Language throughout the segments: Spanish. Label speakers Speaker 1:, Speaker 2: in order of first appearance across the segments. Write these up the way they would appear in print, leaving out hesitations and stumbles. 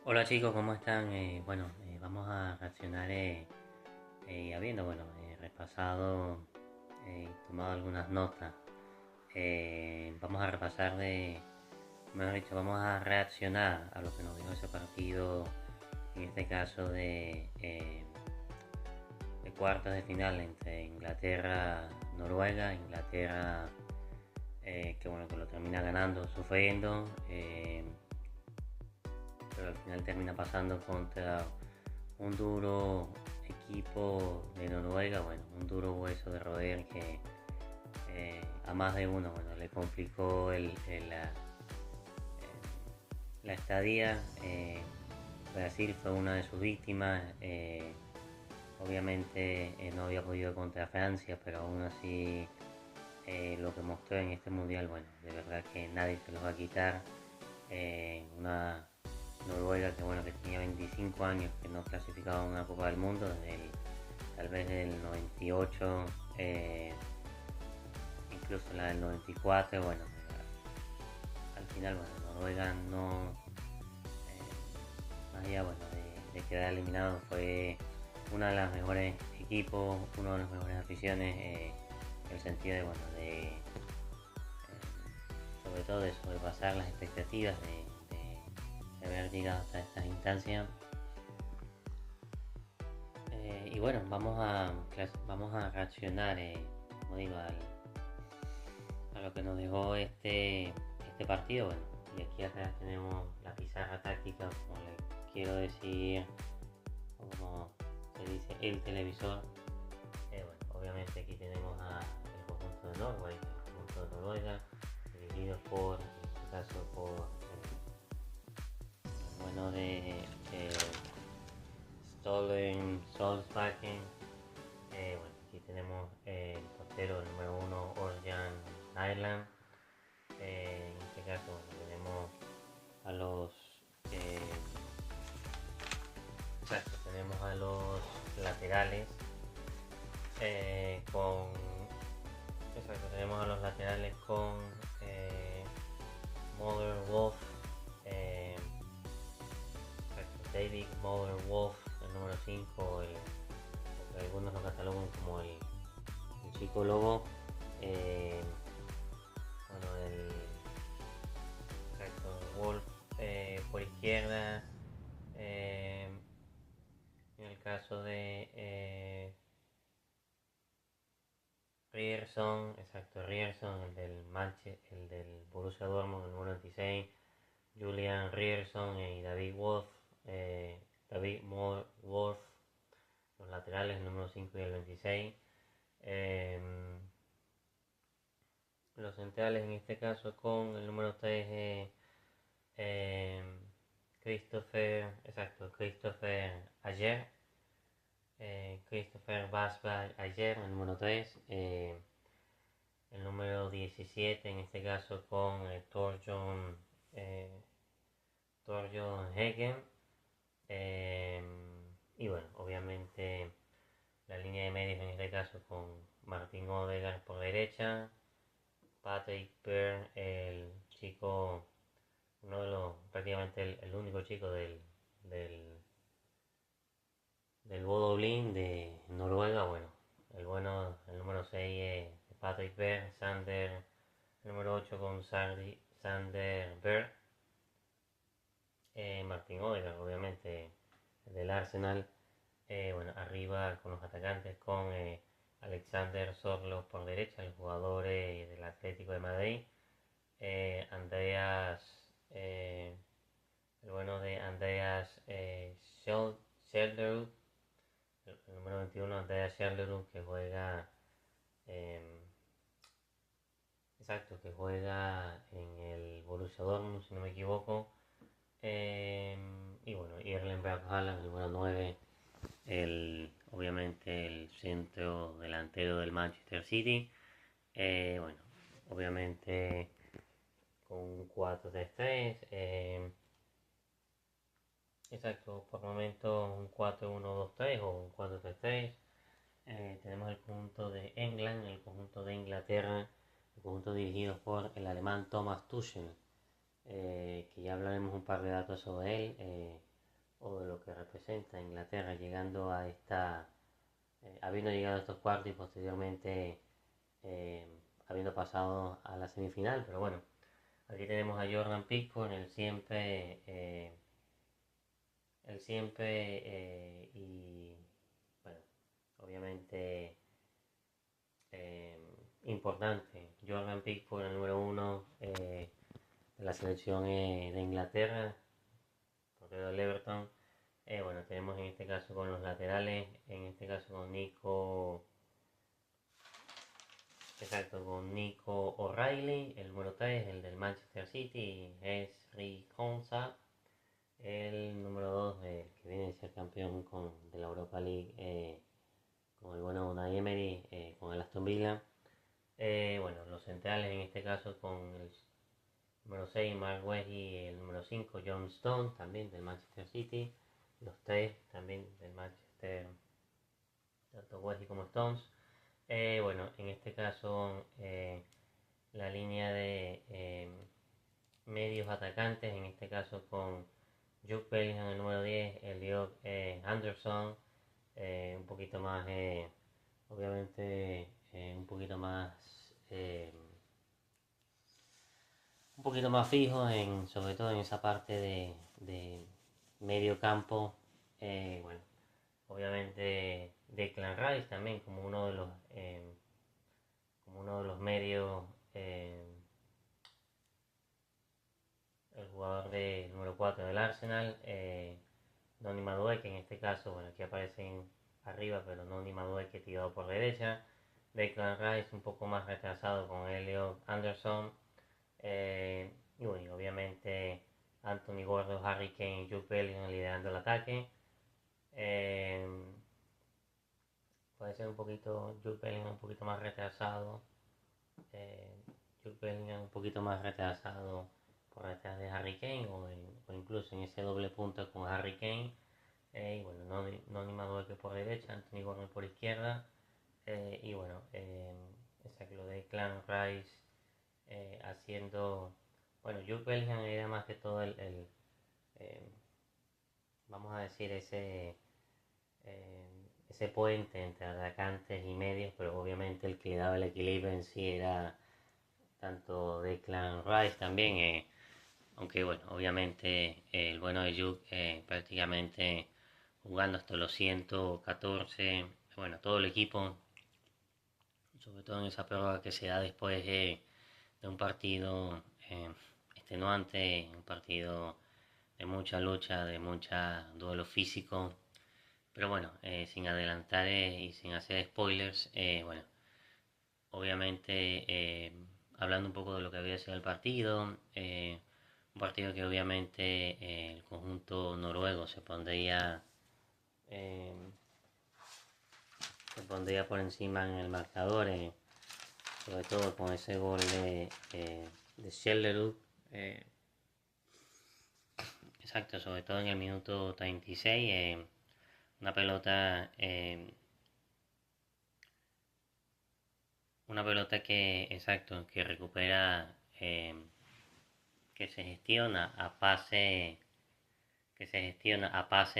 Speaker 1: Hola chicos, ¿cómo están? Vamos a reaccionar habiendo repasado y tomado algunas notas. Vamos a repasar mejor dicho, vamos a reaccionar a lo que nos dijo ese partido, en este caso de cuartos de final entre Inglaterra-Noruega, Inglaterra que lo termina ganando, sufriendo. Pero al final termina pasando contra un duro equipo de Noruega, un duro hueso de roer que a más de uno le complicó la estadía. Brasil fue una de sus víctimas. Obviamente no había podido contra Francia, pero aún así lo que mostró en este mundial, de verdad que nadie se los va a quitar. Una Noruega que tenía 25 años que no clasificaba a una Copa del Mundo, tal vez del 98, incluso la del 94. Al final Noruega no, más allá de quedar eliminado, fue una de las mejores equipos, una de las mejores aficiones, en el sentido sobre todo de sobrepasar las expectativas de haber llegado hasta estas instancias. Y bueno, vamos a reaccionar, como digo, a lo que nos dejó este partido. Bueno, y aquí atrás tenemos la pizarra táctica, como le quiero decir, o como se dice, el televisor. Obviamente aquí tenemos el conjunto de Norway, el conjunto de Noruega, dirigido en este caso, por el bueno de Stolen Solsbakken. Aquí tenemos el portero número uno, Orjan Nyland. En este caso, tenemos a los eh, tenemos a los laterales con tenemos a los laterales con Mother Wolf, eh, David Mother Wolf, el número 5, algunos lo catalogan como el chico lobo. eh, el Wolf por izquierda. En el caso de Rierson, el del Borussia Dortmund, el número 26, Julian Rierson y David Wolf, Wolf, los laterales, el número 5 y el 26. Los centrales en este caso con el número 3, Christopher Ayer, Christopher Basba Ayer, el número 3, el número 17 en este caso con Torbjörn Hagen. Y bueno, obviamente la línea de medios en este caso con Martin Odegaard por derecha, Patrick Byrne, el chico, uno de los, prácticamente el único chico del, del Bodo Glimt de Noruega. El número 6 es Patrick Byrne, el número 8 con Sander Berg, Martin Odegaard, obviamente, del Arsenal. Arriba con los atacantes con Alexander Sorloth por derecha, el jugador del Atlético de Madrid. El bueno de Andreas Schelderud, el número 21, Andreas Schelderud, eh, que juega en el Borussia Dortmund, si no me equivoco. Y Erling Braut Haaland, el número 9, obviamente el centro delantero del Manchester City. Obviamente con un 4-3-3. Por momento un 4-1-2-3 o un 4-3-3. Tenemos el conjunto de England, el conjunto de Inglaterra, el conjunto dirigido por el alemán Thomas Tuchel, que ya hablaremos un par de datos sobre él. o de lo que representa Inglaterra llegando a habiendo llegado a estos cuartos y posteriormente eh, habiendo pasado a la semifinal. Pero bueno, aquí tenemos a Jordan Pickford, el siempre y bueno, obviamente eh, importante. Jordan Pickford, el número uno de la selección de Inglaterra, portero del Everton. Bueno, tenemos en este caso con los laterales, en este caso con Nico O'Reilly, el número 3, el del Manchester City, es Rick Konsa, el número 2, que viene de ser campeón de la Europa League, con el bueno Unai Emery, con el Aston Villa. Bueno, los centrales en este caso con el número 6, Mark West, y el número 5, John Stone, también del Manchester City. Los tres también del Manchester, tanto West como Stones. Bueno, en este caso la línea de medios atacantes, en este caso con Jude Bellingham, el número 10, Elliot Anderson, un poquito más, obviamente, eh, un poquito más fijo, sobre todo en esa parte de medio campo. Bueno, obviamente Declan Rice también como uno de los medios, el jugador de número 4 del Arsenal, Noni Madueke, que en este caso, bueno, aquí aparecen arriba, pero Noni Madueke tirado por derecha. Declan Rice un poco más retrasado con Elliot Anderson. Y bueno, obviamente Anthony Gordon, Harry Kane y Jude Bellingham liderando el ataque. Eh, Puede ser un poquito, Jude Bellingham un poquito más retrasado. Eh, Jude Bellingham un poquito más retrasado por detrás de Harry Kane o incluso en ese doble punto con Harry Kane. Y bueno, Noni Madueke por derecha, Anthony Gordon por izquierda. Y bueno, exacto, lo de Clan Rice haciendo. Bueno, Jude Bellingham era más que todo eh, vamos a decir, ese puente entre atacantes y medios, pero obviamente el que le daba el equilibrio en sí era tanto Declan Rice también, aunque bueno, obviamente el bueno de Jude prácticamente jugando hasta los 114, bueno, todo el equipo, sobre todo en esa prórroga que se da después de un partido extenuante, un partido de mucha lucha, de mucha duelo físico. Pero bueno, sin adelantar y sin hacer spoilers, bueno, obviamente hablando un poco de lo que había sido el partido, un partido que obviamente el conjunto noruego eh, se pondría por encima en el marcador, sobre todo con ese gol de Schellerud. Exacto, sobre todo en el minuto 36, una pelota eh, una pelota que recupera, que se gestiona a pase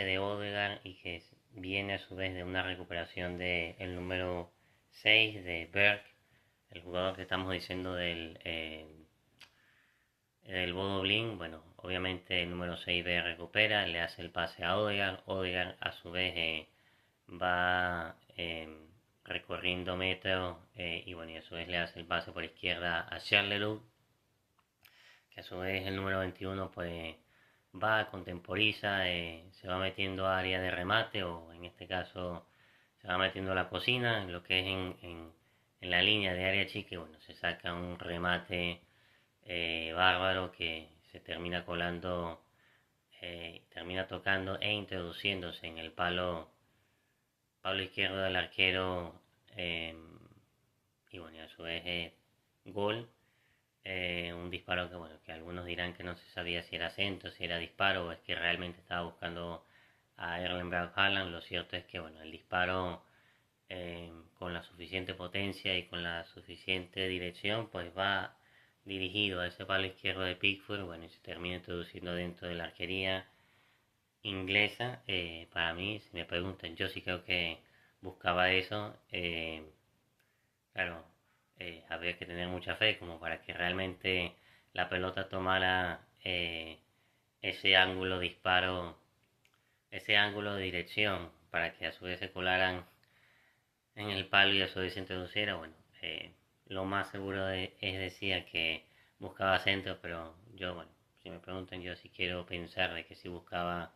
Speaker 1: de Odegaard y que viene a su vez de una recuperación del número 6 de Berg, el jugador que estamos diciendo del Bodo Blin. Bueno, obviamente el número 6 B recupera, le hace el pase a Odegaard. Odegaard a su vez va recorriendo metros y bueno, y a su vez le hace el pase por izquierda a Charleroi, que a su vez el número 21 pues va, contemporiza, se va metiendo a área de remate, o en este caso se va metiendo a la cocina, en lo que es en la línea de área chica, y bueno, se saca un remate bárbaro que se termina colando, termina tocando e introduciéndose en el palo izquierdo del arquero, y bueno, y a su vez gol. Un disparo que bueno, que algunos dirán que no se sabía si era centro, si era disparo, o es que realmente estaba buscando a Erling Braut Haaland. Lo cierto es que bueno, el disparo con la suficiente potencia y con la suficiente dirección pues va dirigido a ese palo izquierdo de Pickford, bueno, y se termina introduciendo dentro de la arquería. inglesa, para mí, si me preguntan, yo sí creo que buscaba eso. Claro, habría que tener mucha fe como para que realmente la pelota tomara ese ángulo de disparo, ese ángulo de dirección, para que a su vez se colaran en el palo y a su vez se introduciera. Bueno, lo más seguro es decir que buscaba centro, pero yo, bueno, si me preguntan, yo sí quiero pensar de que sí buscaba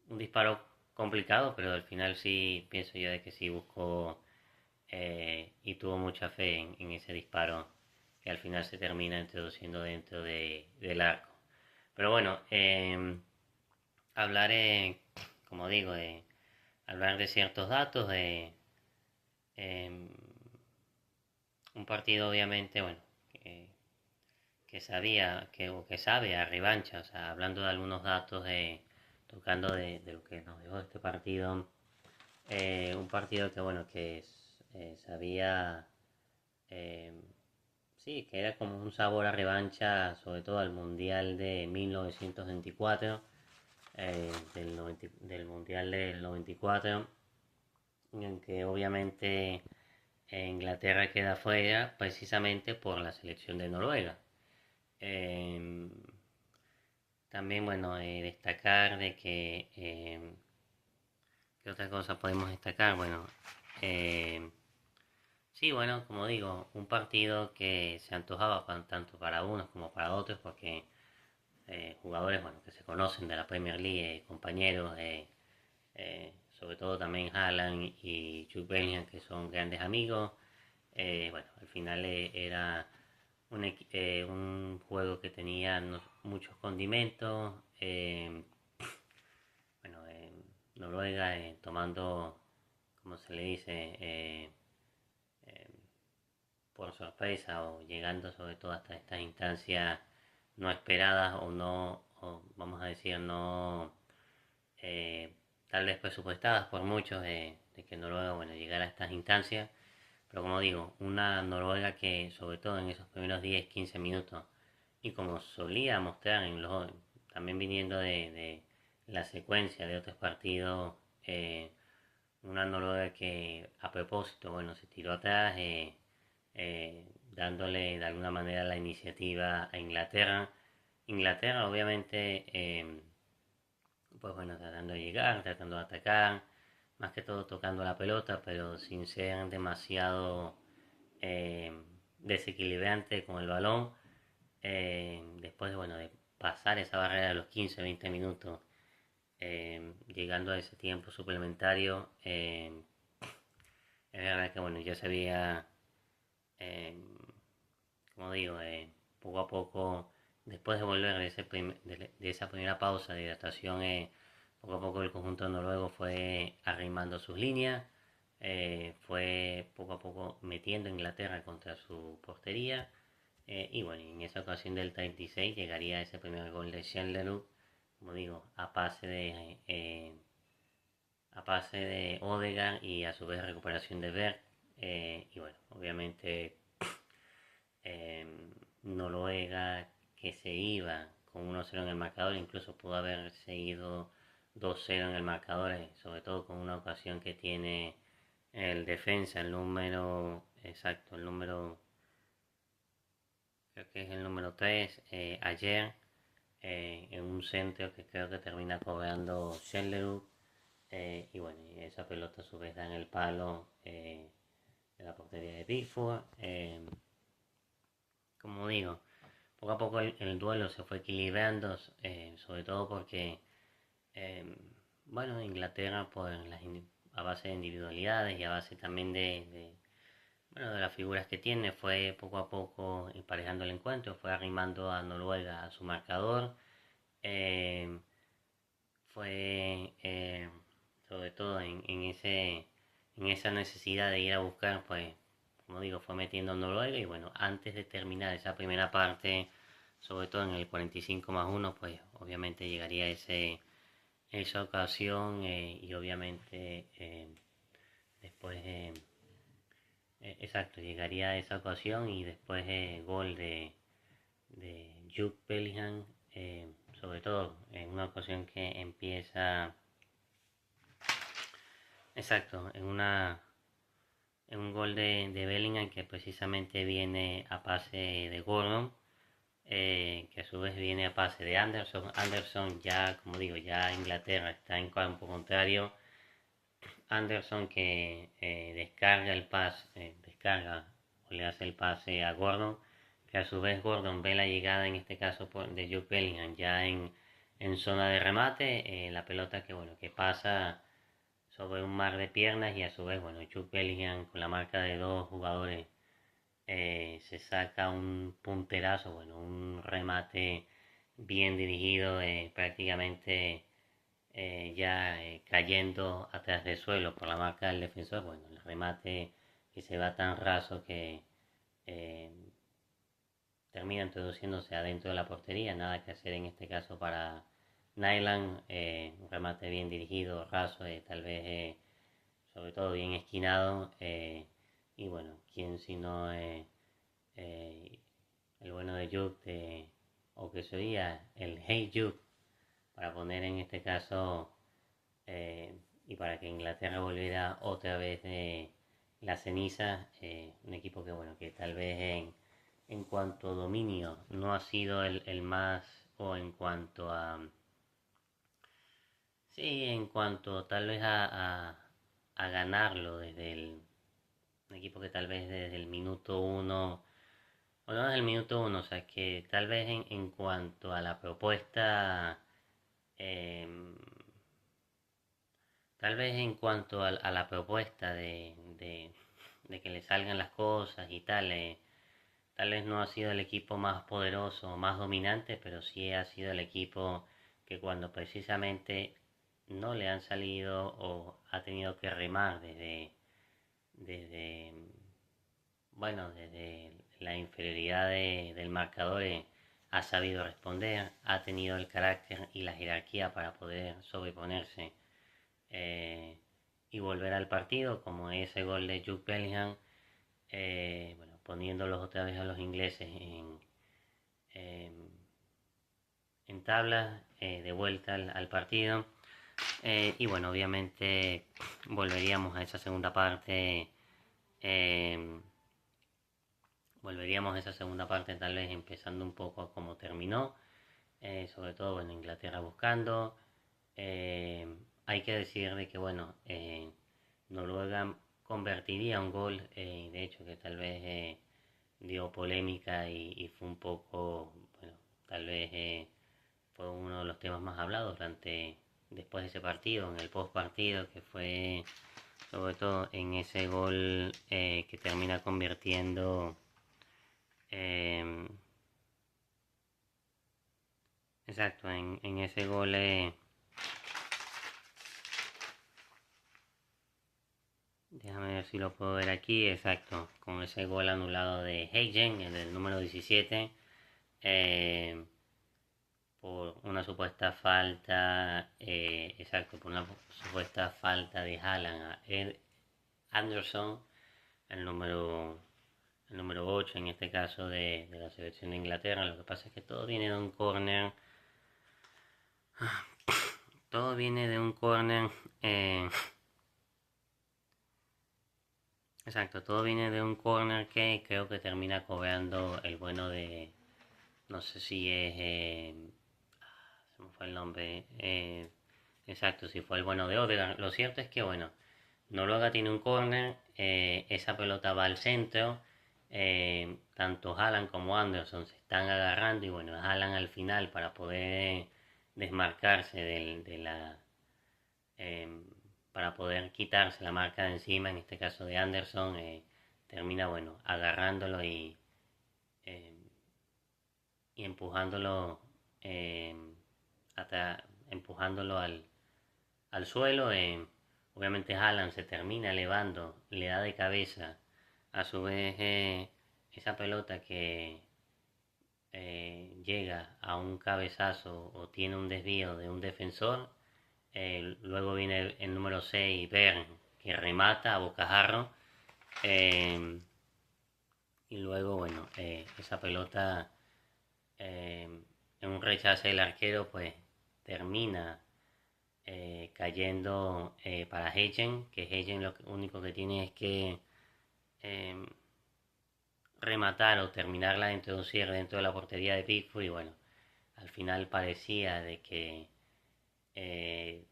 Speaker 1: un disparo complicado, pero al final sí pienso yo de que sí buscó y tuvo mucha fe en ese disparo que al final se termina introduciendo dentro del arco. Pero bueno, hablaré, como digo, hablar de ciertos datos, de eh, un partido obviamente, bueno, que sabía, o que sabe a revancha, o sea, hablando de algunos datos, tocando de lo que nos dejó este partido, un partido que, bueno, que sabía, eh, sí, que era como un sabor a revancha, sobre todo al Mundial de 1924, del Mundial del 94, en que obviamente Inglaterra queda fuera precisamente por la selección de Noruega. Eh, También, bueno, destacar de que, ¿qué otra cosa podemos destacar? Bueno, eh, sí, bueno, como digo, un partido que se antojaba tanto para unos como para otros, porque jugadores, bueno, que se conocen de la Premier League, compañeros, sobre todo también Haaland y Jude Bellingham, que son grandes amigos. Bueno, al final era un juego que tenía muchos condimentos. Bueno, Noruega tomando, como se le dice, eh, por sorpresa o llegando sobre todo hasta estas instancias no esperadas o no, o vamos a decir, no eh, tal vez presupuestadas por muchos de que Noruega, bueno, llegara a estas instancias. Pero como digo, una Noruega que sobre todo en esos primeros 10-15 minutos y como solía mostrar también viniendo de la secuencia de otros partidos, una Noruega que a propósito, bueno, se tiró atrás, dándole de alguna manera la iniciativa a Inglaterra. Inglaterra obviamente, pues bueno, tratando de llegar, tratando de atacar, más que todo tocando la pelota, pero sin ser demasiado eh, desequilibrante con el balón. Después, bueno, de pasar esa barrera de los 15-20 minutos, llegando a ese tiempo suplementario, es verdad que, bueno, ya se había, eh, como digo, poco a poco, después de volver de esa primera pausa de hidratación, poco a poco el conjunto noruego fue arrimando sus líneas, fue poco a poco metiendo a Inglaterra contra su portería. Y bueno, en esa ocasión del 36 llegaría ese primer gol de Schellerup, como digo, a pase de Odegaard y a su vez recuperación de Berg. Y bueno, obviamente eh, Noruega que se iba con 1-0 en el marcador, incluso pudo haber seguido 2-0 en el marcador, sobre todo con una ocasión que tiene el defensa, el número exacto, el número, creo que es el número 3, ayer, en un centro que creo que termina cobrando Schellerup, y bueno, y esa pelota a su vez da en el palo de la portería de Pickford. Como digo, poco a poco el duelo se fue equilibrando, sobre todo porque, eh, bueno, Inglaterra a base de individualidades y a base también bueno, de las figuras que tiene, fue poco a poco emparejando el encuentro, fue arrimando a Noruega a su marcador. Eh, Fue sobre todo en esa necesidad de ir a buscar, pues, como digo, fue metiendo a Noruega y bueno, antes de terminar esa primera parte, sobre todo en el 45+1, pues obviamente llegaría esa ocasión y obviamente después, exacto, llegaría esa ocasión y después gol de Jude Bellingham sobre todo en una ocasión que empieza, exacto, en un gol de Bellingham que precisamente viene a pase de Gordon, que a su vez viene a pase de Anderson. Anderson ya, como digo, ya Inglaterra está en campo contrario. Anderson que descarga o le hace el pase a Gordon, que a su vez Gordon ve la llegada en este caso de Jude Bellingham ya en zona de remate, la pelota que bueno que pasa sobre un mar de piernas y a su vez bueno Jude Bellingham con la marca de dos jugadores se saca un punterazo, bueno un remate bien dirigido, prácticamente ya cayendo atrás del suelo por la marca del defensor. Bueno, el remate que se va tan raso que eh, termina introduciéndose adentro de la portería. Nada que hacer en este caso para Nyland. Un remate bien dirigido, raso, tal vez sobre todo bien esquinado. Y bueno, quién si no eh, el bueno de Jude, o que sería el Hey Jude, para poner en este caso y para que Inglaterra volviera otra vez de la ceniza, un equipo que bueno que tal vez en cuanto a dominio no ha sido el más, o en cuanto a sí, en cuanto tal vez a ganarlo desde un equipo que tal vez desde el minuto uno, o no desde el minuto uno, o sea que tal vez en cuanto a la propuesta, eh, tal vez en cuanto a la propuesta de que le salgan las cosas y tal, tal vez no ha sido el equipo más poderoso o más dominante, pero sí ha sido el equipo que cuando precisamente no le han salido o ha tenido que remar desde bueno, desde la inferioridad del marcador, ha sabido responder, ha tenido el carácter y la jerarquía para poder sobreponerse eh, y volver al partido, como ese gol de Jude Bellingham, bueno, poniéndolos otra vez a los ingleses en, en tablas, de vuelta al partido. Y bueno, obviamente volveríamos a esa segunda parte. eh, Volveríamos a esa segunda parte tal vez empezando un poco a como terminó. Sobre todo, bueno, Inglaterra buscando. Eh, Hay que decir de que, bueno, Noruega convertiría un gol, de hecho que tal vez dio polémica y fue un poco, bueno, tal vez fue uno de los temas más hablados después de ese partido, en el post partido, que fue sobre todo en ese gol que termina convirtiendo, eh, exacto, en ese gol. Déjame ver si lo puedo ver aquí, exacto, con ese gol anulado de Heijen, el del número 17, eh, por una supuesta falta, exacto, por una supuesta falta de Haaland a Ed Anderson, el número, el número 8 en este caso de la selección de Inglaterra. Lo que pasa es que todo viene de un córner, todo viene de un córner, exacto, todo viene de un corner que creo que termina cobrando el bueno de, no sé si es, se me fue el nombre, exacto, si fue el bueno de Odegaard. Lo cierto es que, bueno, Noruega tiene un corner, esa pelota va al centro, tanto Haaland como Anderson se están agarrando y bueno, Haaland al final para poder desmarcarse de la... eh, para poder quitarse la marca de encima, en este caso de Anderson, termina, bueno, agarrándolo eh, y empujándolo, eh, empujándolo al suelo. Obviamente Haaland se termina elevando, le da de cabeza, a su vez esa pelota que llega a un cabezazo o tiene un desvío de un defensor. Luego viene el número 6, Bern, que remata a bocajarro. Eh, y luego, bueno, esa pelota, eh, en un rechace del arquero, pues termina cayendo para Hagen, que Hagen lo único que tiene es que eh, rematar o terminarla de introducir dentro de la portería de Pickford y bueno, al final parecía de que eh,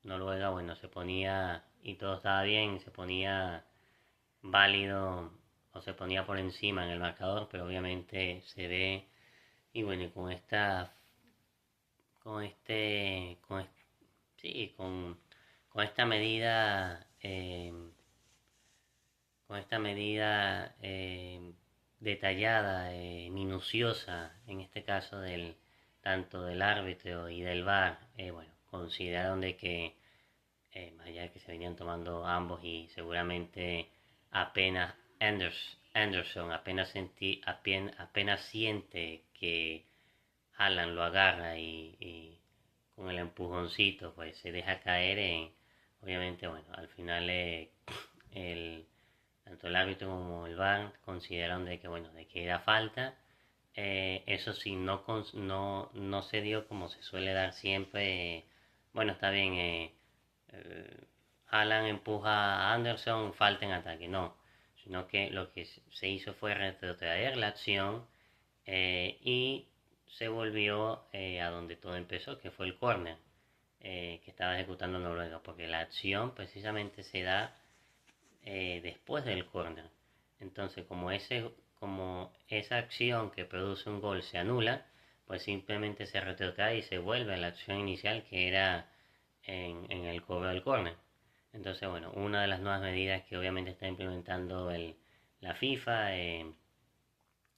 Speaker 1: Noruega, bueno, se ponía y todo estaba bien, se ponía válido o se ponía por encima en el marcador, pero obviamente se ve y bueno, y con esta, con este, con, sí, con esta medida, detallada, minuciosa, en este caso del tanto del árbitro y del VAR, bueno, consideraron de que más allá de que se venían tomando ambos y seguramente apenas Anderson apenas siente que Alan lo agarra y con el empujoncito pues se deja caer obviamente bueno al final el, tanto el árbitro como el VAR consideraron de que bueno de que era falta. Eso sí no se dio como se suele dar siempre. Bueno, está bien, eh, Haaland empuja a Anderson, falta en ataque, no, sino que lo que se hizo fue retrotraer la acción y se volvió a donde todo empezó, que fue el córner que estaba ejecutando Noruega, porque la acción precisamente se da después del córner. Entonces, como esa acción que produce un gol se anula, pues simplemente se retrotrae y se vuelve a la acción inicial que era en el cobro del córner. Entonces, bueno, una de las nuevas medidas que obviamente está implementando la FIFA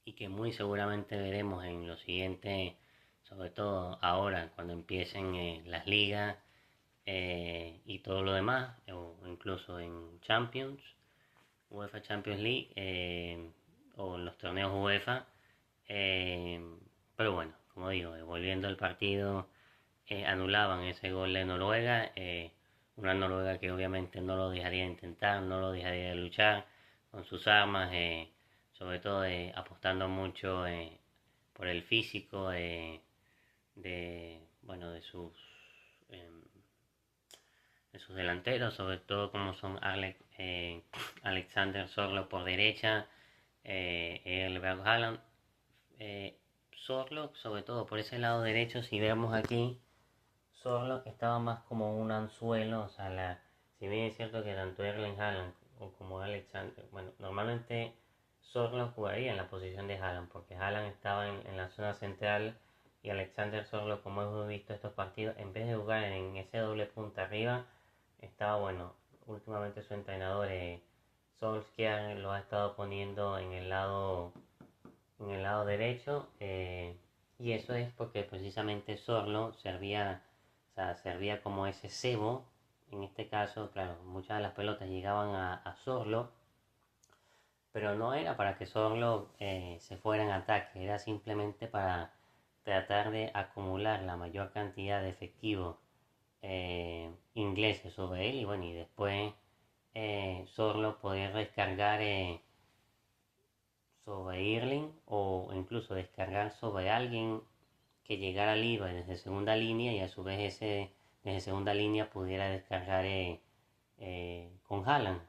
Speaker 1: y que muy seguramente veremos en los siguientes, sobre todo ahora cuando empiecen las ligas y todo lo demás, o incluso en Champions, UEFA Champions League o en los torneos UEFA. eh, pero bueno, como digo, volviendo al partido, anulaban ese gol de Noruega, una Noruega que obviamente no lo dejaría de intentar, no lo dejaría de luchar con sus armas, sobre todo apostando mucho por el físico bueno, em, de sus delanteros, sobre todo como son Alexander Sorlo por derecha, Erling Haaland. Sorlo, sobre todo por ese lado derecho, si vemos aquí, Sorlo estaba más como un anzuelo, o sea, si bien es cierto que tanto Erling Haaland o como Alexander, bueno, normalmente Sorlo jugaría en la posición de Haaland, porque Haaland estaba en la zona central y Alexander Sorlo, como hemos visto estos partidos, en vez de jugar en ese doble punta arriba, estaba bueno, últimamente su entrenador Solskjaer lo ha estado poniendo en el lado derecho y eso es porque precisamente Sorlo servía como ese cebo. En este caso, claro, muchas de las pelotas llegaban a Sorlo, pero no era para que Sorlo se fuera en ataque, era simplemente para tratar de acumular la mayor cantidad de efectivos ingleses sobre él y bueno, y después Sorlo poder descargar sobre Irling o incluso descargar sobre alguien que llegara libre desde segunda línea y a su vez ese desde segunda línea pudiera descargar con Haaland.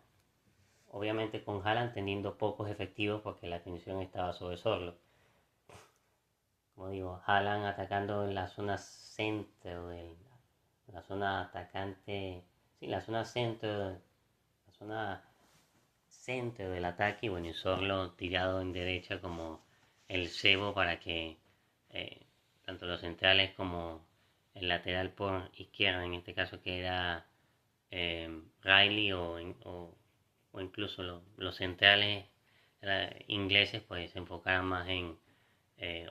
Speaker 1: Obviamente con Haaland teniendo pocos efectivos porque la atención estaba sobre Sorlo. Como digo, Haaland atacando en la zona centro, la zona atacante, sí, la zona centro del ataque y bueno, y Sorlo tirado en derecha como el cebo para que eh, tanto los centrales como el lateral por izquierda, en este caso que era Riley o incluso los centrales ingleses pues se enfocaran más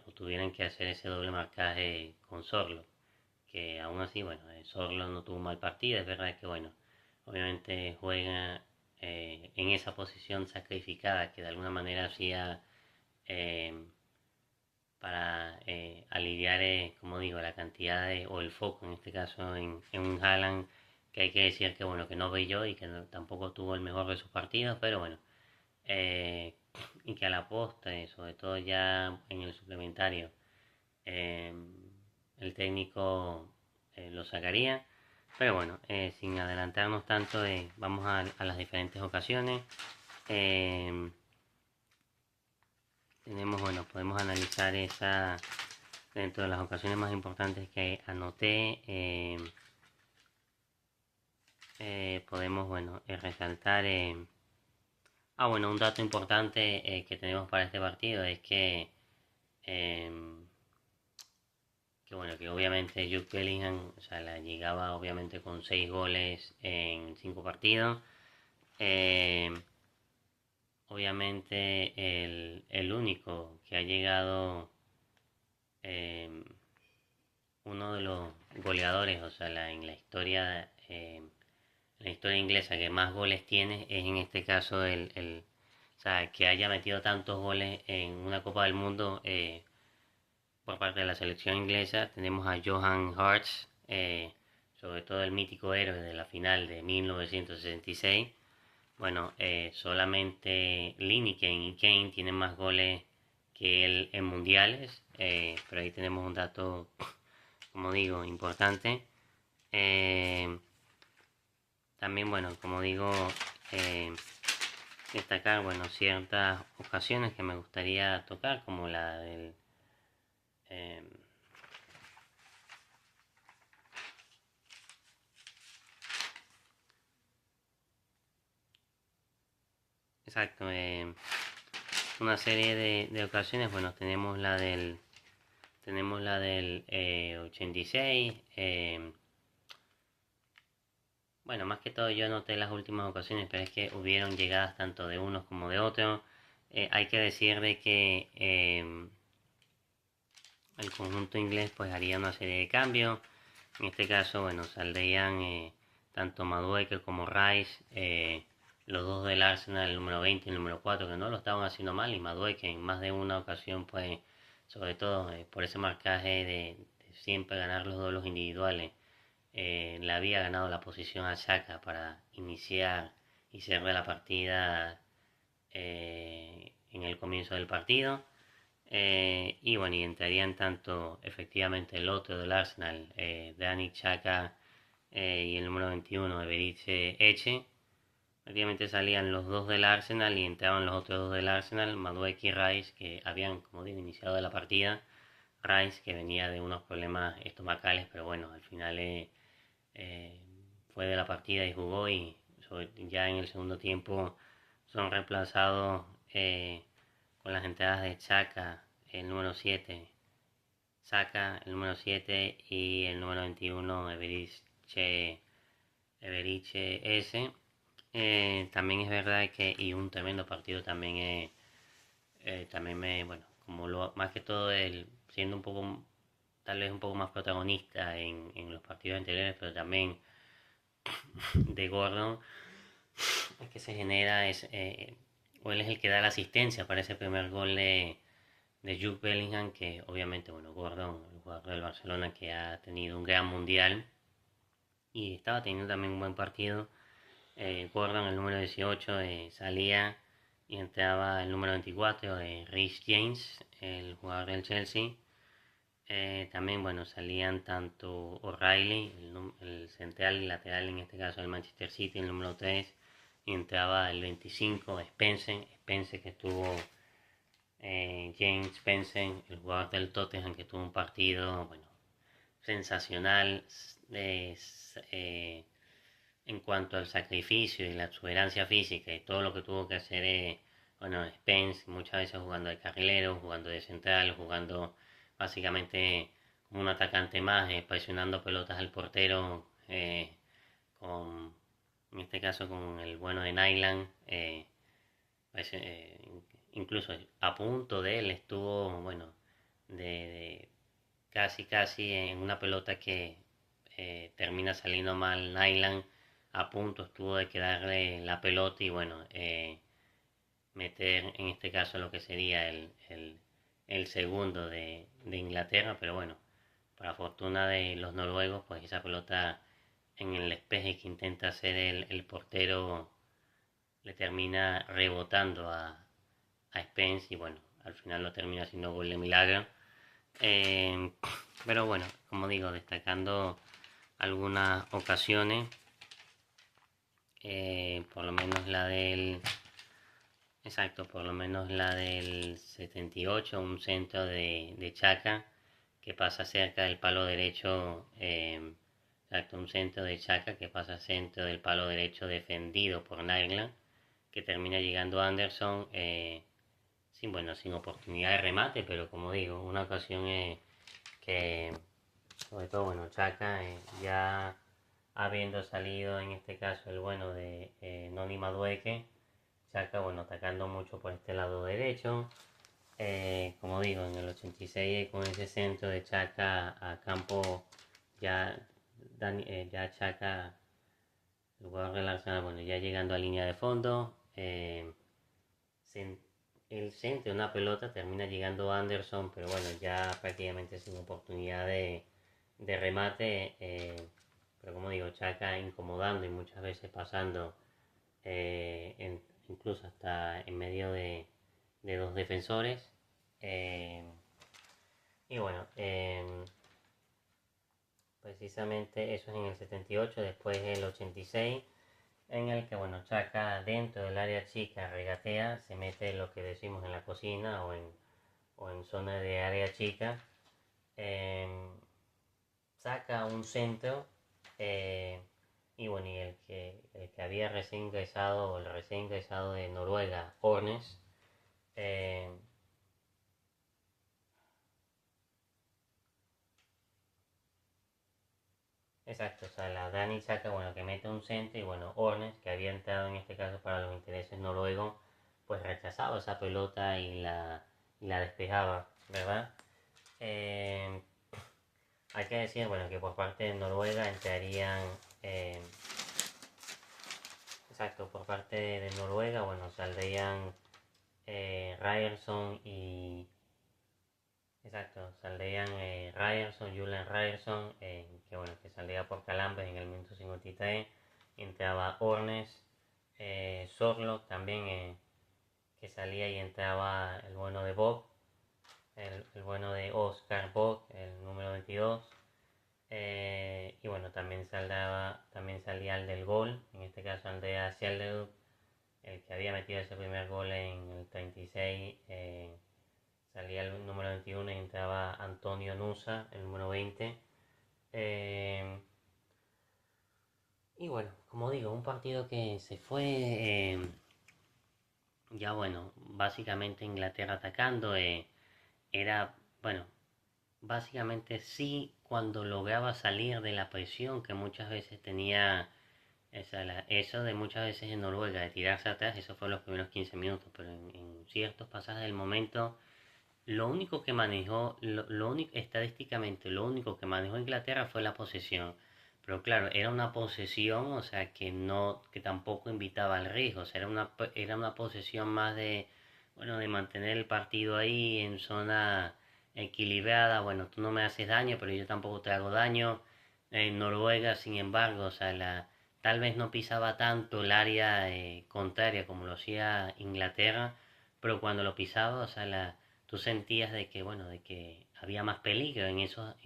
Speaker 1: o tuvieran que hacer ese doble marcaje con Sorlo, que aún así, bueno, Sorlo no tuvo un mal partido, es verdad que bueno, obviamente juega en esa posición sacrificada que de alguna manera hacía eh, para aliviar, como digo, la cantidad o el foco en este caso en un Haaland que hay que decir que bueno que no brilló y que tampoco tuvo el mejor de sus partidos, pero bueno, eh, y que a la postre, sobre todo ya en el suplementario, el técnico lo sacaría. Pero bueno, sin adelantarnos tanto, vamos a las diferentes ocasiones. Bueno, podemos analizar esa dentro de las ocasiones más importantes que anoté. Podemos, bueno, resaltar. Bueno, un dato importante que tenemos para este partido es que obviamente Jude Bellingham, o sea, la llegaba obviamente con 6 goles en 5 partidos. Obviamente el único que ha llegado, uno de los goleadores, o sea, en la historia inglesa que más goles tiene es en este caso o sea, que haya metido tantos goles en una Copa del Mundo. Por parte de la selección inglesa tenemos a Johan Hartz, sobre todo el mítico héroe de la final de 1966. Bueno, solamente Lineker y Kane tienen más goles que él en mundiales, pero ahí tenemos un dato, como digo, importante. También, bueno, como digo, destacar, bueno, ciertas ocasiones que me gustaría tocar, como la del exacto, una serie de ocasiones. Bueno, tenemos la del 86. Bueno, más que todo yo anoté las últimas ocasiones, pero es que hubieron llegadas tanto de unos como de otros. Hay que decir de que el conjunto inglés pues haría una serie de cambios. En este caso, bueno, saldrían tanto Madueke como Rice, los dos del Arsenal, el número 20 y el número 4, que no lo estaban haciendo mal, y Madueke en más de una ocasión, pues, sobre todo por ese marcaje de siempre ganar los duelos individuales, le había ganado la posición a Xhaka para iniciar y cerrar la partida en el comienzo del partido. Y bueno, y entrarían tanto efectivamente el otro del Arsenal, Dani Xhaka, y el número 21, Eberiche Eche. Prácticamente salían los dos del Arsenal y entraban los otros dos del Arsenal, Madueke y Rice, que habían, como digo, iniciado la partida. Rice, que venía de unos problemas estomacales, pero bueno, al final fue de la partida y jugó, y ya en el segundo tiempo son reemplazados con las entradas de Chaka, el número 7, Saka, el número 7, y el número 21, Eberiche S. También es verdad que, y un tremendo partido también, bueno, más que todo, siendo un poco, tal vez un poco más protagonista en los partidos anteriores, pero también de Gordon, el que se genera o él es el que da la asistencia para ese primer gol de Jude Bellingham, que obviamente, bueno, Gordon, el jugador del Barcelona, que ha tenido un gran mundial y estaba teniendo también un buen partido. Gordon, el número 18, salía y entraba el número 24, Reece James, el jugador del Chelsea. También, bueno, salían tanto O'Reilly, el central y lateral, en este caso el Manchester City, el número 3, y entraba el 25, Spence, que estuvo, James Spence, el jugador del Tottenham, que tuvo un partido, bueno, sensacional, en cuanto al sacrificio y la exuberancia física y todo lo que tuvo que hacer, bueno, Spence, muchas veces jugando de carrilero, jugando de central, jugando básicamente como un atacante más, presionando pelotas al portero, en este caso con el bueno de Nyland, pues, incluso a punto de él estuvo, bueno, de casi en una pelota que termina saliendo mal Nyland, a punto estuvo de quedarle la pelota y bueno, meter en este caso lo que sería el segundo de Inglaterra, pero bueno, para fortuna de los noruegos, pues esa pelota en el despeje que intenta hacer el portero le termina rebotando a Spence, y bueno, al final lo termina haciendo gol de milagro. Pero bueno, como digo, destacando algunas ocasiones, por lo menos la del... Exacto, por lo menos la del 78, un centro de Chaca que pasa cerca del palo derecho, exacto, un centro de Chaca que pasa centro del palo derecho defendido por Nainggolan, que termina llegando Anderson, sin, bueno, sin oportunidad de remate, pero como digo, una ocasión que, sobre todo, bueno, Chaca, ya habiendo salido en este caso el bueno de Noni Madueque, Chaca, bueno, atacando mucho por este lado derecho. Como digo, en el 86 con ese centro de Chaca a campo, ya, ya Chaca, lugar relacionado, bueno, ya llegando a línea de fondo, el centro de una pelota termina llegando Anderson, pero bueno, ya prácticamente sin oportunidad de remate, pero como digo, Chaca incomodando y muchas veces pasando, incluso hasta en medio de dos defensores. Y bueno, precisamente eso es en el 78, después el 86, en el que, bueno, Chaca dentro del área chica regatea, se mete lo que decimos en la cocina o en zona de área chica, saca un centro, y bueno, y el que había recién ingresado, o el recién ingresado de Noruega, Ornes, exacto, o sea, la Dani saca, bueno, que mete un centro y bueno, Ornes, que había entrado en este caso para los intereses noruegos, pues rechazaba esa pelota y la despejaba, ¿verdad? Eh, Hay que decir, bueno, que por parte de Noruega entrarían, eh, exacto, por parte de Noruega, bueno, saldrían Ryerson y, exacto, saldrían Ryerson, Julian Ryerson, que bueno, que saldría por Calambres en el minuto 53, entraba Ornes, Sorlock también, que salía y entraba el bueno de Bob, el bueno de Oscar Bob, el número 22. Y bueno, también salía el del gol, en este caso Andrea Schjelderup, el que había metido ese primer gol en el 36, salía el número 21 y entraba Antonio Nusa, el número 20. Y bueno, como digo, un partido que se fue, ya bueno, básicamente Inglaterra atacando, era, bueno, básicamente sí cuando lograba salir de la presión que muchas veces tenía. Eso de muchas veces en Noruega, de tirarse atrás, eso fue los primeros 15 minutos, pero en ciertos pasajes del momento, lo único que manejó, lo único, estadísticamente, lo único que manejó Inglaterra fue la posesión. Pero claro, era una posesión, o sea, que no, que tampoco invitaba al riesgo, o sea, era una posesión más de, bueno, de mantener el partido ahí en zona equilibrada, bueno, tú no me haces daño, pero yo tampoco te hago daño. En Noruega, sin embargo, o sea, tal vez no pisaba tanto el área contraria como lo hacía Inglaterra, pero cuando lo pisaba, o sea, tú sentías de que, bueno, de que había más peligro en esos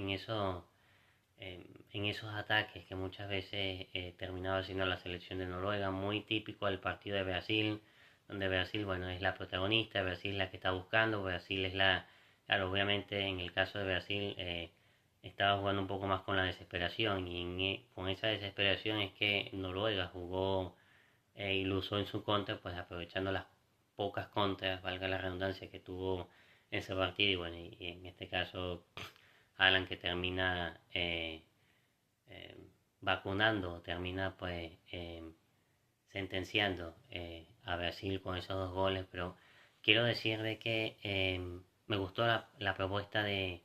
Speaker 1: ataques que muchas veces terminaba siendo la selección de Noruega, muy típico del partido de Brasil, donde Brasil, bueno, es la protagonista, Brasil es la que está buscando, Brasil es claro, obviamente en el caso de Brasil estaba jugando un poco más con la desesperación y con esa desesperación es que Noruega jugó y lo usó en su contra, pues aprovechando las pocas contras, valga la redundancia, que tuvo en ese partido y bueno, y en este caso Alan que termina eh, vacunando, termina pues sentenciando a Brasil con esos dos goles, pero quiero decir de que me gustó la propuesta de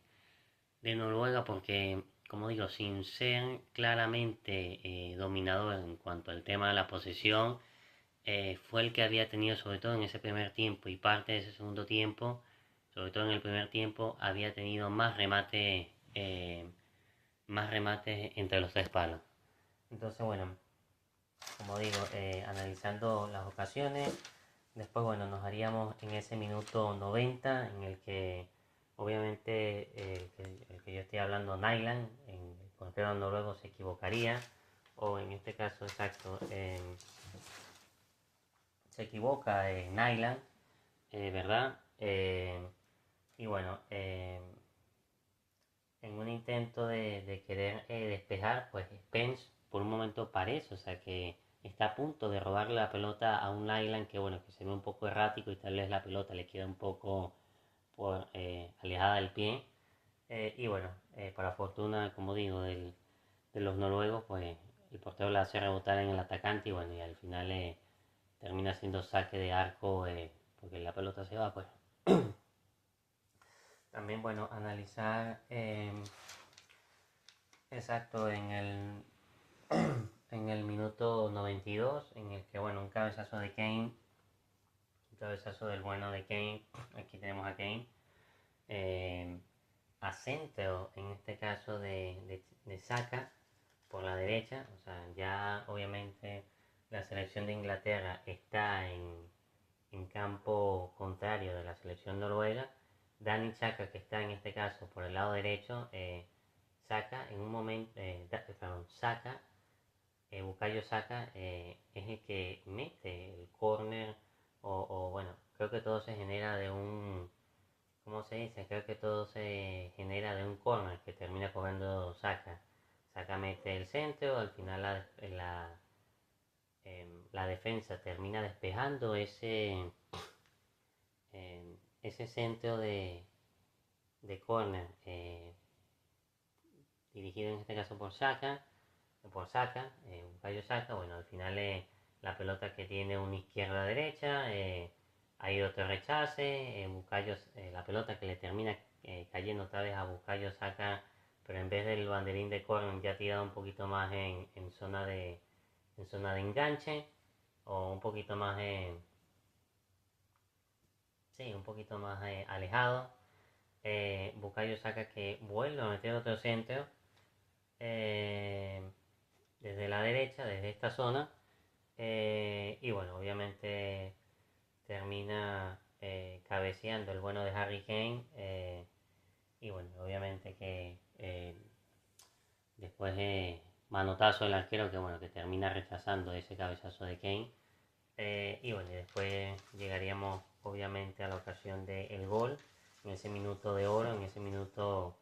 Speaker 1: Noruega porque, como digo, sin ser claramente dominador en cuanto al tema de la posesión, fue el que había tenido, sobre todo en ese primer tiempo y parte de ese segundo tiempo, sobre todo en el primer tiempo, había tenido más remates entre los tres palos. Entonces, bueno, como digo, analizando las ocasiones, después, bueno, nos haríamos en ese minuto 90 en el que, obviamente el que yo estoy hablando, Nyland, el portero noruego se equivocaría, o en este caso exacto, se equivoca Nyland, ¿verdad? Y bueno, en un intento de querer despejar, pues Spence por un momento parece, o sea que está a punto de robarle la pelota a un Nyland que bueno, que se ve un poco errático y tal vez la pelota le queda un poco alejada del pie. Y bueno, para fortuna, como digo, de los noruegos, pues el portero la hace rebotar en el atacante y bueno, y al final termina siendo saque de arco porque la pelota se va, pues. También, bueno, analizar exacto en el minuto 92, en el que, bueno, un cabezazo de Kane, un cabezazo del bueno de Kane, aquí tenemos a Kane, a centro, en este caso de Saka, por la derecha, o sea, ya obviamente la selección de Inglaterra está en campo contrario de la selección noruega. Dani Saka, que está en este caso por el lado derecho, Saka en un momento, Saka, Bukayo Saka es el que mete el córner o bueno, creo que todo se genera de un, ¿cómo se dice? Creo que todo se genera de un córner que termina cobrando Saka. Saka mete el centro, al final la defensa termina despejando ese centro de córner dirigido en este caso por Saka, Bukayo Saka. Bueno, al final la pelota que tiene una izquierda-derecha, hay otro rechace, la pelota que le termina cayendo otra vez a Bukayo Saka, pero en vez del banderín de córner ya tirado un poquito más en zona de enganche, o un poquito más sí, un poquito más alejado. Bukayo Saka que vuelve a meter otro centro eh, desde la derecha, desde esta zona. Y bueno, obviamente termina cabeceando el bueno de Harry Kane. Y bueno, obviamente que después manotazo del arquero que bueno, que termina rechazando ese cabezazo de Kane. Y bueno, y después llegaríamos obviamente a la ocasión del gol, en ese minuto de oro, en ese minuto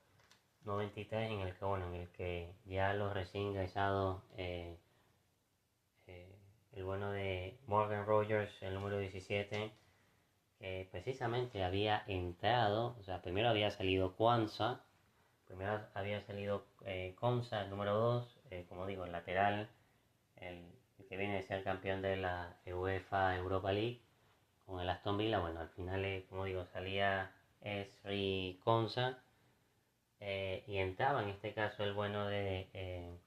Speaker 1: 93, en el que bueno, en el que ya los recién ingresados, el bueno de Morgan Rogers, el número 17, precisamente había entrado, o sea, primero había salido Kwanzaa, primero había salido Konsa, el número 2, como digo, el lateral, el, el que viene a ser campeón de la UEFA Europa League con el Aston Villa. Bueno, al final, como digo, salía Sri Konsa y entraba en este caso el bueno de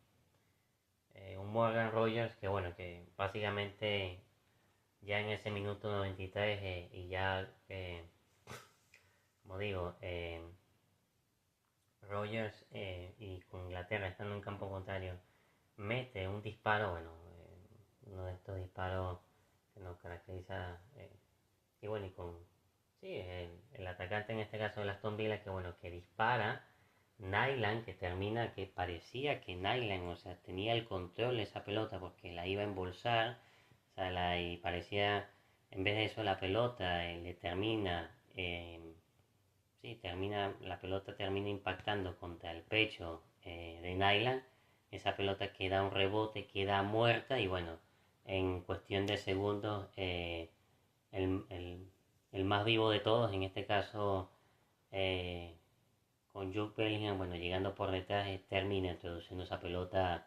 Speaker 1: un Morgan Rogers que bueno, que básicamente ya en ese minuto 93 y ya, como digo, Rogers y con Inglaterra estando en campo contrario mete un disparo, bueno, uno de estos disparos que nos caracteriza, y bueno, y con, sí, el atacante en este caso de Aston Villa que bueno, que dispara, Nyland que termina, que parecía que Nyland, o sea, tenía el control de esa pelota porque la iba a embolsar, o sea, y parecía, en vez de eso la pelota le termina, sí, la pelota termina impactando contra el pecho de Nyland, esa pelota queda un rebote, queda muerta y bueno, en cuestión de segundos el, el- el más vivo de todos, en este caso eh, con Jude Bellingham, bueno, llegando por detrás, termina introduciendo esa pelota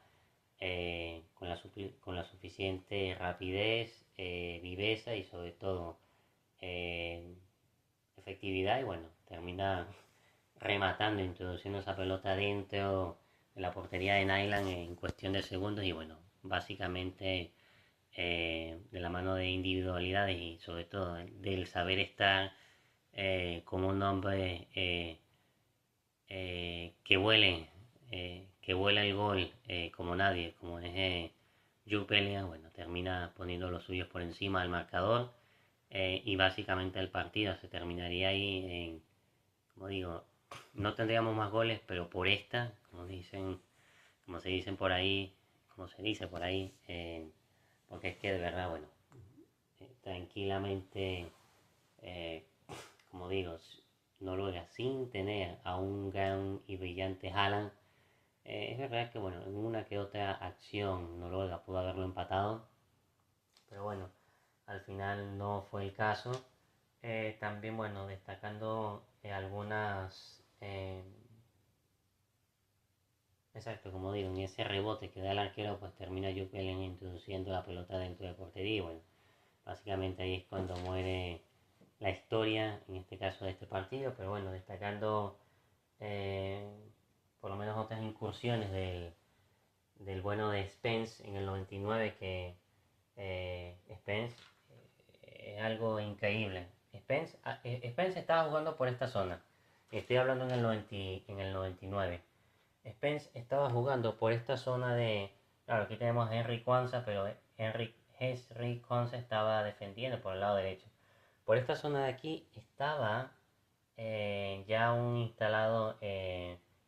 Speaker 1: con la suficiente rapidez, viveza y sobre todo eh, efectividad y bueno, termina rematando, introduciendo esa pelota dentro de la portería de Nyland en cuestión de segundos y bueno, básicamente de la mano de individualidades y sobre todo del saber estar como un hombre que vuela el gol como nadie, como es Jude Bellingham, bueno, termina poniendo los suyos por encima del marcador y básicamente el partido se terminaría ahí como digo, no tendríamos más goles, pero por esta, como se dicen por ahí, como se dice por ahí, porque es que de verdad, bueno, tranquilamente, eh, como digo, Noruega sin tener a un gran y brillante Haaland, es verdad que bueno, en una que otra acción Noruega pudo haberlo empatado, pero bueno, al final no fue el caso. También bueno, destacando algunas... exacto, como digo, en ese rebote que da el arquero, pues termina Jude Bellingham introduciendo la pelota dentro de portería y bueno, básicamente ahí es cuando muere la historia, en este caso de este partido, pero bueno, destacando eh, por lo menos otras incursiones del bueno de Spence en el 99, que Spence es algo increíble. Spence estaba jugando por esta zona, estoy hablando en el 99. Spence estaba jugando por esta zona de... Claro, aquí tenemos a Henry Kwanzaa, pero Henry Kwanzaa estaba defendiendo por el lado derecho. Por esta zona de aquí estaba ya un instalado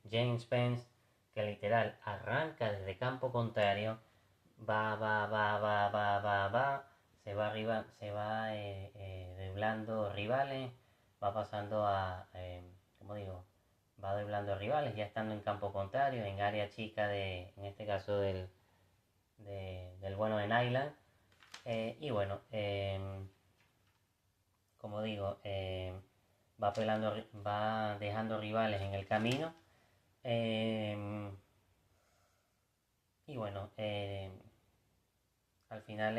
Speaker 1: James Spence, que literal arranca desde campo contrario, va, se va arriba, se va driblando rivales, va pasando a, ¿cómo digo? Va driblando rivales, ya estando en campo contrario, en área chica en este caso del bueno de Nyland. Y bueno, como digo, va dejando rivales en el camino. Eh, y bueno, al final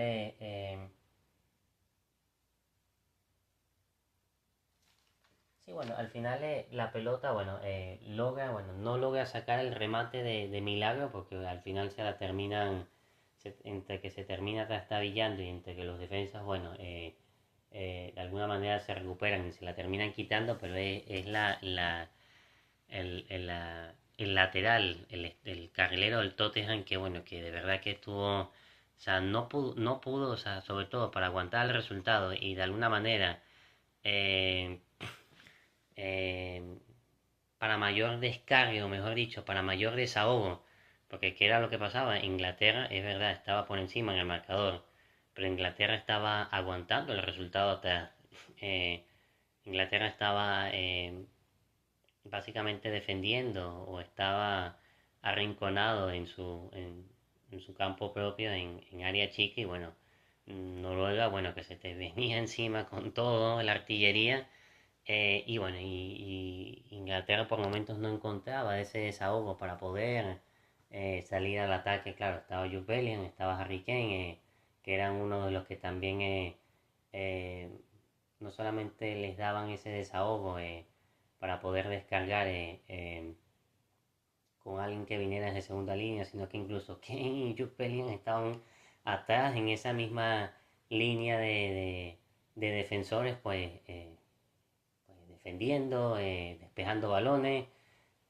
Speaker 1: sí, bueno, al final la pelota, bueno, no logra sacar el remate de milagro porque al final se la terminan, entre que se termina trastabillando y entre que los defensas, bueno, de alguna manera se recuperan y se la terminan quitando, pero es el lateral, el carrilero del Tottenham, que bueno, que de verdad que estuvo, o sea, no pudo, o sea, sobre todo para aguantar el resultado y de alguna manera, eh, eh, para mayor descargue, o mejor dicho, para mayor desahogo, porque qué era lo que pasaba, Inglaterra, es verdad, estaba por encima en el marcador, pero Inglaterra estaba aguantando el resultado atrás. Eh, Inglaterra estaba básicamente defendiendo o estaba arrinconado en su campo propio, en área chica y bueno, Noruega, bueno, que se te venía encima con todo, la artillería y bueno, y Inglaterra por momentos no encontraba ese desahogo para poder salir al ataque. Claro, estaba Jude Bellingham, estaba Harry Kane, que eran uno de los que también eh, no solamente les daban ese desahogo para poder descargar con alguien que viniera desde segunda línea, sino que incluso Kane y Jude Bellingham estaban atrás en esa misma línea de defensores, pues defendiendo, despejando balones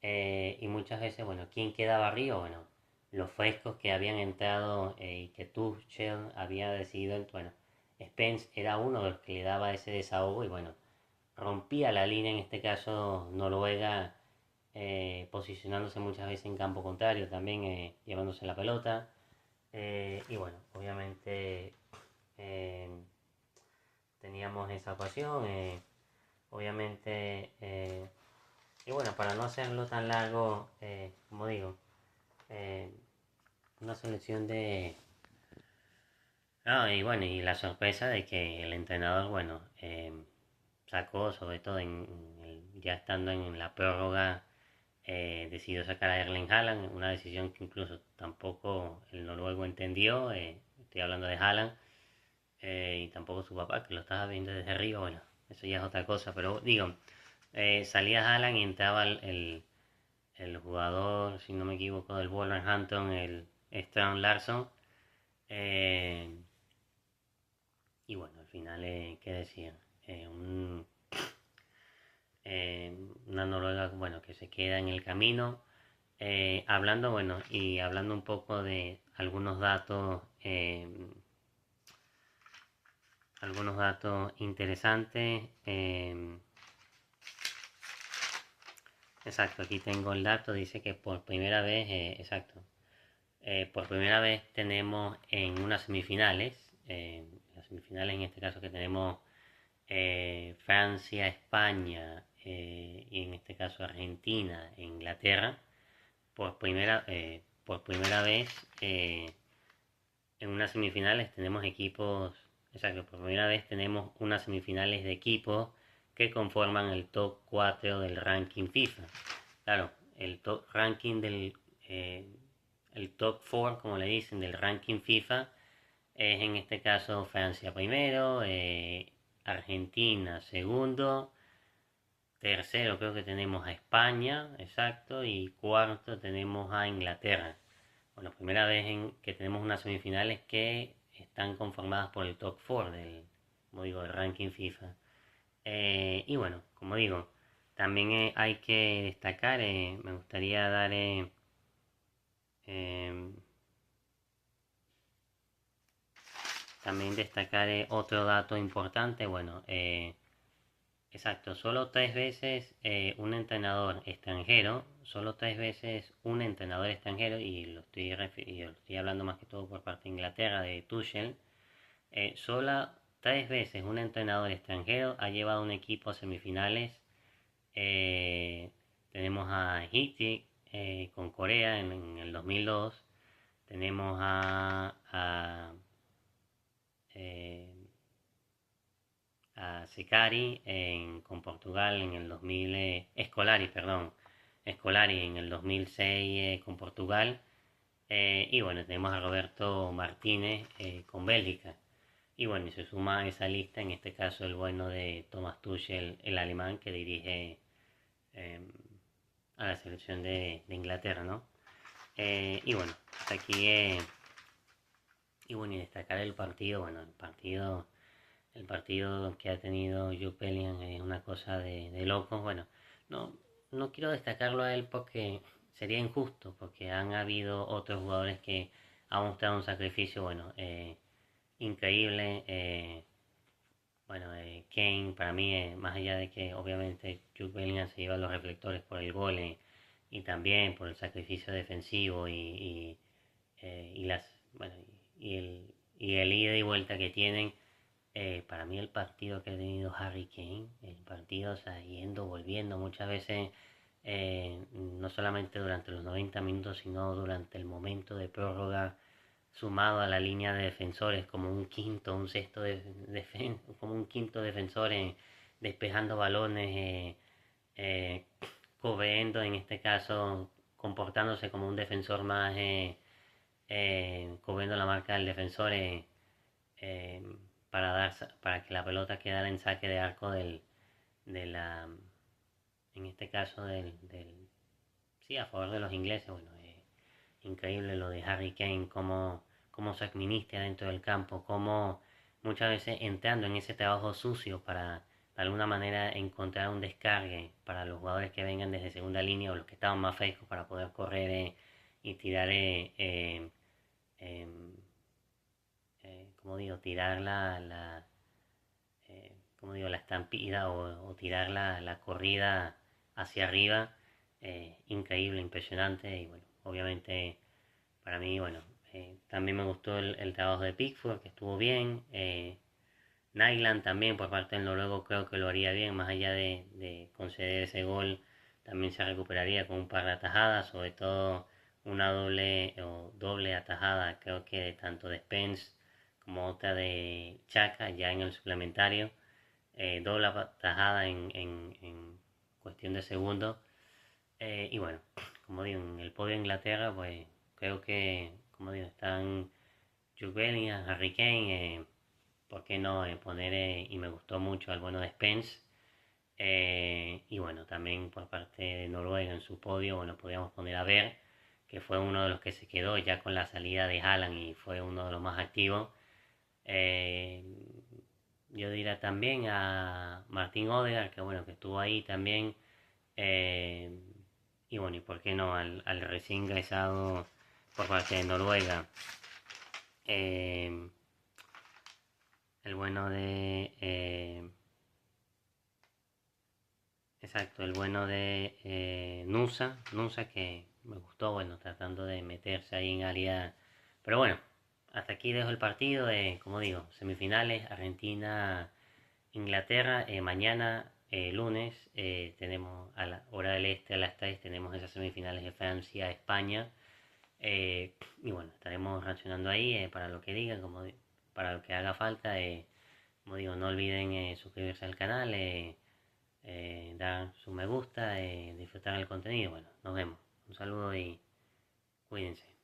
Speaker 1: y muchas veces, bueno, ¿quién quedaba arriba? Bueno, los frescos que habían entrado y que Tuchel había decidido, bueno, Spence era uno de los que le daba ese desahogo y bueno, rompía la línea, en este caso Noruega, posicionándose muchas veces en campo contrario, también llevándose la pelota. Y bueno, obviamente eh, teníamos esa ocasión. Obviamente, y bueno, para no hacerlo tan largo, como digo, eh, una selección de... Ah, y bueno, y la sorpresa de que el entrenador, bueno, sacó, sobre todo ya estando en la prórroga, decidió sacar a Erling Haaland, una decisión que incluso tampoco el noruego entendió, estoy hablando de Haaland, y tampoco su papá, que lo estaba viendo desde arriba, bueno, eso ya es otra cosa, pero digo, salía Haaland y entraba el jugador, si no me equivoco, del Wolverhampton, el Strand Larsson. eh, y bueno, al final, ¿qué decir? Un, una Noruega, bueno, que se queda en el camino. Hablando, bueno, y hablando un poco de algunos datos interesantes. exacto, aquí tengo el dato, dice que por primera vez, exacto, por primera vez tenemos en unas semifinales, las semifinales en este caso que tenemos Francia, España y en este caso Argentina e Inglaterra, por primera vez en unas semifinales tenemos equipos, exacto, por primera vez tenemos unas semifinales de equipos que conforman el top 4 del ranking FIFA. Claro, el top ranking el top 4, como le dicen, del ranking FIFA es en este caso Francia primero, Argentina segundo, tercero creo que tenemos a España, exacto, y cuarto tenemos a Inglaterra. Bueno, primera vez en que tenemos unas semifinales que están conformadas por el top 4 como digo, del ranking FIFA. Y bueno, como digo, también hay que destacar, me gustaría dar eh, también destacar otro dato importante. Bueno, exacto, solo tres veces un entrenador extranjero, solo tres veces un entrenador extranjero, y lo estoy hablando más que todo por parte de Inglaterra, de Tuchel, solo tres veces un entrenador extranjero ha llevado un equipo a semifinales. Tenemos a Hiti con Corea en el 2002, tenemos eh, a Secari con Portugal en el 2000, Scolari, perdón, Scolari en el 2006 con Portugal, y bueno, tenemos a Roberto Martínez con Bélgica. Y bueno, y se suma a esa lista, en este caso el bueno de Thomas Tuchel, el alemán que dirige eh, a la selección de Inglaterra, ¿no? Y bueno, hasta aquí, y bueno, y destacar el partido, bueno, el partido que ha tenido Jude Bellingham es una cosa de locos. Bueno, no, no quiero destacarlo a él porque sería injusto, porque han habido otros jugadores que han mostrado un sacrificio, bueno, increíble. Bueno, Kane para mí, más allá de que obviamente Jude Bellingham se lleva los reflectores por el gol y también por el sacrificio defensivo y las bueno y el ida y vuelta que tienen, para mí el partido que ha tenido Harry Kane, el partido, o sea, yendo, volviendo muchas veces, no solamente durante los 90 minutos, sino durante el momento de prórroga, sumado a la línea de defensores como un quinto, un sexto como un quinto defensor despejando balones, eh, cubriendo en este caso, comportándose como un defensor más, cubriendo la marca del defensor eh, para que la pelota quedara en saque de arco de la, en este caso sí, a favor de los ingleses. Bueno, increíble lo de Harry Kane, cómo se administra dentro del campo, cómo muchas veces entrando en ese trabajo sucio para de alguna manera encontrar un descargue para los jugadores que vengan desde segunda línea o los que estaban más frescos para poder correr y tirar, em, como digo, tirar como digo, la estampida o tirar la corrida hacia arriba, increíble, impresionante y bueno, obviamente para mí, bueno, también me gustó el trabajo de Pickford, que estuvo bien. Nyland también, por parte del noruego, creo que lo haría bien, más allá de conceder ese gol, también se recuperaría con un par de atajadas, sobre todo una doble atajada, creo que tanto de Spence como otra de Chaka, ya en el suplementario. Doble atajada en cuestión de segundos. Y bueno, como digo, en el podio de Inglaterra, pues creo que, como digo, están Jude Bellingham, Harry Kane, ¿por qué no poner, y me gustó mucho al bueno de Spence? Y bueno, también por parte de Noruega en su podio, bueno, podríamos poner a Ver, que fue uno de los que se quedó ya con la salida de Haaland y fue uno de los más activos. Eh, yo diría también a Martín Odegaard, que bueno, que estuvo ahí también. Eh, y bueno, y por qué no al recién ingresado por parte de Noruega, eh, el bueno de Exacto, el bueno de Nusa que me gustó, bueno, tratando de meterse ahí en área. Pero bueno, hasta aquí dejo el partido, como digo, semifinales, Argentina, Inglaterra, mañana, lunes, tenemos a la hora del este, a las 6, tenemos esas semifinales de Francia, España, y bueno, estaremos reaccionando ahí para lo que digan, para lo que haga falta, como digo, no olviden suscribirse al canal, dar su me gusta, disfrutar el contenido. Bueno, nos vemos. Un saludo y cuídense.